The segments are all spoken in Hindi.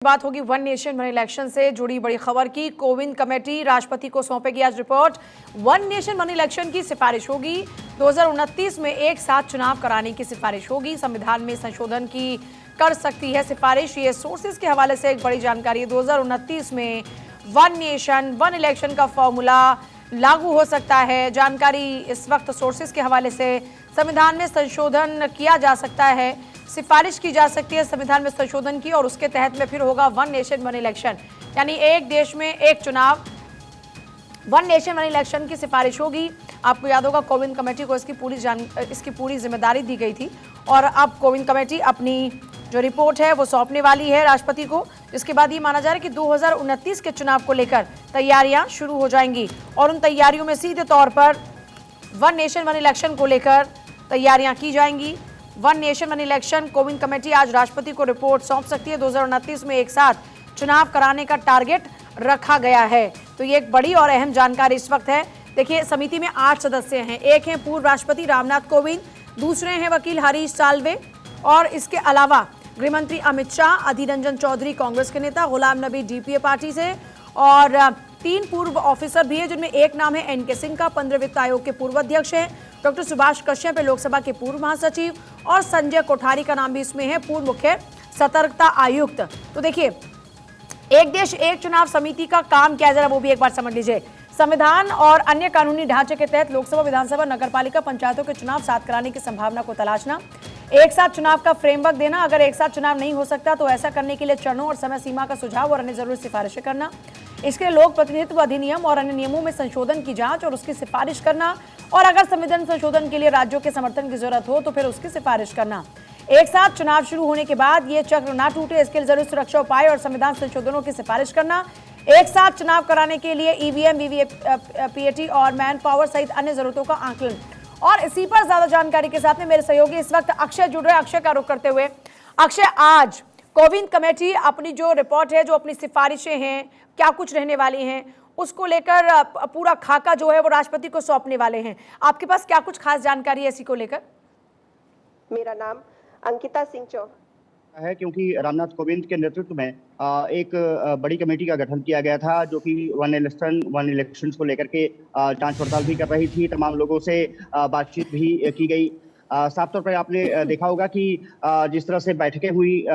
बात होगी वन नेशन वन इलेक्शन से जुड़ी बड़ी खबर की। कोविंद कमेटी राष्ट्रपति को सौंपेगी आज report. One nation one election की सिफारिश होगी। 2029 में एक साथ चुनाव कराने की सिफारिश होगी। संविधान में संशोधन की कर सकती है सिफारिश। ये सोर्सेज के हवाले से एक बड़ी जानकारी है। 2029 में वन नेशन वन इलेक्शन का फॉर्मूला लागू हो सकता है। जानकारी इस वक्त सोर्सेज के हवाले से संविधान में संशोधन किया जा सकता है, सिफारिश की जा सकती है संविधान में संशोधन की, और उसके तहत में फिर होगा वन नेशन वन इलेक्शन, यानी एक देश में एक चुनाव। वन नेशन वन इलेक्शन की सिफारिश होगी। आपको याद होगा कोविंद कमेटी को इसकी पूरी जिम्मेदारी दी गई थी, और अब कोविंद कमेटी अपनी जो रिपोर्ट है वो सौंपने वाली है राष्ट्रपति को। इसके बाद ये माना जा रहा है कि 2029 के चुनाव को लेकर तैयारियां शुरू हो जाएंगी, और उन तैयारियों में सीधे तौर पर वन नेशन वन इलेक्शन को लेकर तैयारियां की जाएंगी। One nation one election Kovind committee आज राष्ट्रपति को रिपोर्ट सौंप सकती है। 2029 में एक साथ चुनाव कराने का टारगेट रखा गया है। तो ये एक बड़ी और अहम जानकारी इस वक्त है। देखिए, समिति में 8 सदस्य हैं। एक हैं पूर्व राष्ट्रपति रामनाथ कोविंद, दूसरे हैं वकील हरीश साल्वे, और इसके अलावा गृहमंत्री अमित शाह, अधीर रंजन चौधरी कांग्रेस के नेता, गुलाम नबी डीपीए पार्टी से, और 3 पूर्व ऑफिसर भी हैं, जिनमें एक नाम है एनके सिंह का, 15 वित्त आयोग के पूर्व अध्यक्ष हैं, डॉक्टर सुभाष कश्यप है लोकसभा के पूर्व महासचिव, और संजय कोठारी का नाम भी इसमें है, पूर्व मुख्य सतर्कता आयुक्त। तो देखिए, एक देश एक चुनाव समिति का काम क्या है, जरा वो भी एक बार समझ लीजिए। संविधान और अन्य कानूनी ढांचे के तहत लोकसभा, विधानसभा, नगरपालिका, पंचायतों के चुनाव साथ कराने की संभावना को तलाशना, एक साथ चुनाव का फ्रेमवर्क देना, अगर एक साथ चुनाव नहीं हो सकता तो ऐसा करने के लिए चरणों और समय सीमा का सुझाव और अन्य जरूरी सिफारिशें करना, इसके लिए लोक प्रतिनिधित्व अधिनियम और अन्य नियमों में संशोधन की जांच और उसकी सिफारिश करना, और अगर संविधान संशोधन के लिए राज्यों के समर्थन की जरूरत हो तो फिर उसकी सिफारिश करना। एक साथ चुनाव शुरू होने के बाद ये चक्र ना टूटे, इसके लिए जरूरी सुरक्षा उपाय और संविधान संशोधनों की सिफारिश करना, एक साथ चुनाव कराने के लिए ईवीएम, वीवीपैट और मैन पावर सहित अन्य जरूरतों का आकलन। और इसी पर ज्यादा जानकारी के साथ में मेरे सहयोगी इस वक्त अक्षय जुड़ रहे हैं। अक्षय का रुख करते हुए, अक्षय, आज कोविंद कमेटी अपनी जो रिपोर्ट है, जो अपनी सिफारिशें हैं, क्या कुछ रहने वाली हैं, उसको लेकर पूरा खाका जो है वो राष्ट्रपति को सौंपने वाले हैं। आपके पास क्या कुछ खास जानकारी है इसी को लेकर? मेरा नाम अंकिता सिंह चौहान है, क्योंकि रामनाथ कोविंद के नेतृत्व में एक बड़ी कमेटी का गठन किया गया था, जो कि वन इलेक्शन को लेकर के जांच पड़ताल भी कर रही थी। तमाम लोगों से बातचीत भी की गई। साफ तौर पर आपने देखा होगा कि जिस तरह से बैठकें हुई,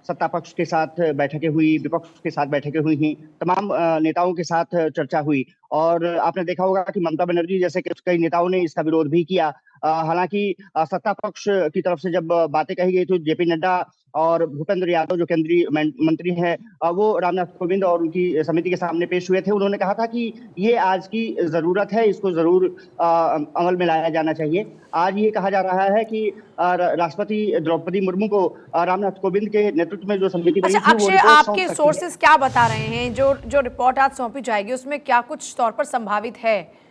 सत्ता पक्ष के साथ बैठकें हुई, विपक्ष के साथ बैठकें हुई थी, तमाम नेताओं के साथ चर्चा हुई, और आपने देखा होगा कि ममता बनर्जी जैसे कई नेताओं ने इसका विरोध भी किया। हालांकि सत्ता पक्ष की तरफ से जब बातें कही गई तो जेपी नड्डा और भूपेंद्र यादव जो केंद्रीय मंत्री हैं, वो रामनाथ कोविंद और उनकी समिति के सामने पेश हुए थे। उन्होंने कहा था कि ये आज की जरूरत है, इसको जरूर अमल में लाया जाना चाहिए। आज ये कहा जा रहा है कि राष्ट्रपति द्रौपदी मुर्मू को रामनाथ कोविंद के नेतृत्व में जो समिति बनी थी, अक्षय, आपके सोर्सेज क्या बता रहे हैं? जो रिपोर्ट आज सौंपी जाएगी उसमें क्या कुछ तौर पर संभावित है?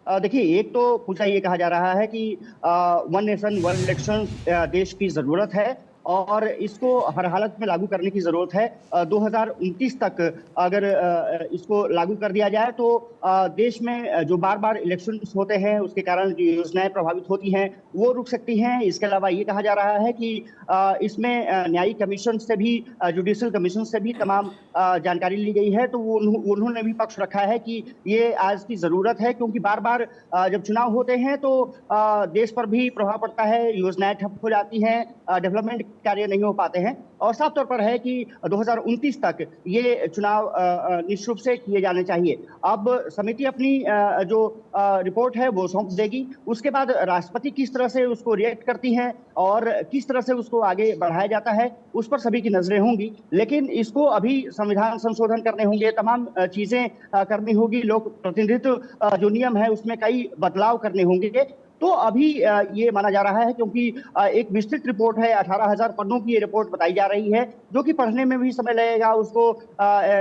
देखिए, एक तो पूछा ये कहा जा रहा है कि वन नेशन वन इलेक्शन देश की जरूरत है, और इसको हर हालत में लागू करने की जरूरत है। 2029 तक अगर इसको लागू कर दिया जाए तो देश में जो बार बार इलेक्शंस होते हैं उसके कारण जो योजनाएं प्रभावित होती हैं वो रुक सकती हैं। इसके अलावा ये कहा जा रहा है कि इसमें न्यायिक कमीशन से भी, जुडिशियल कमीशन से भी तमाम जानकारी ली गई है। तो उन्होंने भी पक्ष रखा है कि ये आज की जरूरत है, क्योंकि बार बार जब चुनाव होते हैं तो देश पर भी प्रभाव पड़ता है, योजनाएं ठप हो जाती हैं, डेवलपमेंट कार्य नहीं हो पाते हैं। और साफ तौर पर है कि 2029 तक ये चुनाव निश्चित रूप से किए जाने चाहिए। अब समिति अपनी जो रिपोर्ट है वो सौंप देगी। उसके बाद राष्ट्रपति किस तरह से उसको रिएक्ट करती हैं और किस तरह से उसको आगे बढ़ाया जाता है, उस पर सभी की नजरें होंगी। लेकिन इसको अभी संविधान संशोधन करने होंगे, तमाम चीजें करनी होगी, लोक प्रतिनिधित्व जो नियम है उसमें कई बदलाव करने होंगे। तो अभी ये माना जा रहा है, क्योंकि एक विस्तृत रिपोर्ट है, 18,000 पन्नों की ये रिपोर्ट बताई जा रही है, जो कि पढ़ने में भी समय लगेगा। उसको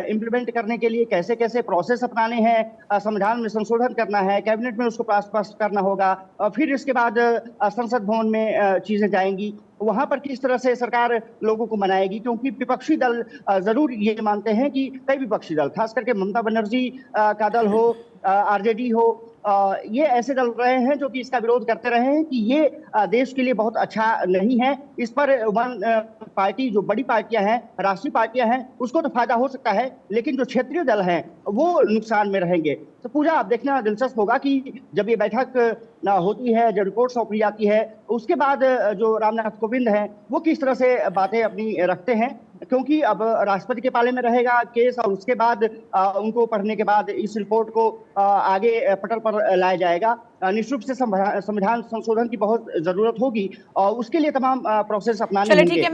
इम्प्लीमेंट करने के लिए कैसे कैसे प्रोसेस अपनाने हैं, संविधान में संशोधन करना है, कैबिनेट में उसको पास करना होगा, फिर इसके बाद संसद भवन में चीजें जाएंगी, वहां पर किस तरह से सरकार लोगों को मनाएगी। क्योंकि विपक्षी दल जरूर ये मानते हैं कि कई विपक्षी दल, खास करके ममता बनर्जी का दल हो, आरजेडी हो, ये ऐसे दल रहे हैं जो कि इसका विरोध करते रहे हैं कि ये देश के लिए बहुत अच्छा नहीं है। इस पर वन पार्टी, जो बड़ी पार्टियां हैं, राष्ट्रीय पार्टियां हैं, उसको तो फायदा हो सकता है, लेकिन जो क्षेत्रीय दल हैं वो नुकसान में रहेंगे। तो पूजा, आप देखना दिलचस्प होगा कि जब ये बैठक होती है, जब रिपोर्ट सौंपी जाती है, उसके बाद जो रामनाथ कोविंद हैं वो किस तरह से बातें अपनी रखते हैं, क्योंकि अब राष्ट्रपति के पाले में रहेगा केस, और उसके बाद उनको पढ़ने के बाद इस रिपोर्ट को आगे पटल पर लाया जाएगा। निश्चित रूप से संविधान संशोधन की बहुत जरूरत होगी और उसके लिए तमाम प्रोसेस अपनाने चलिए होंगे। ठीक है।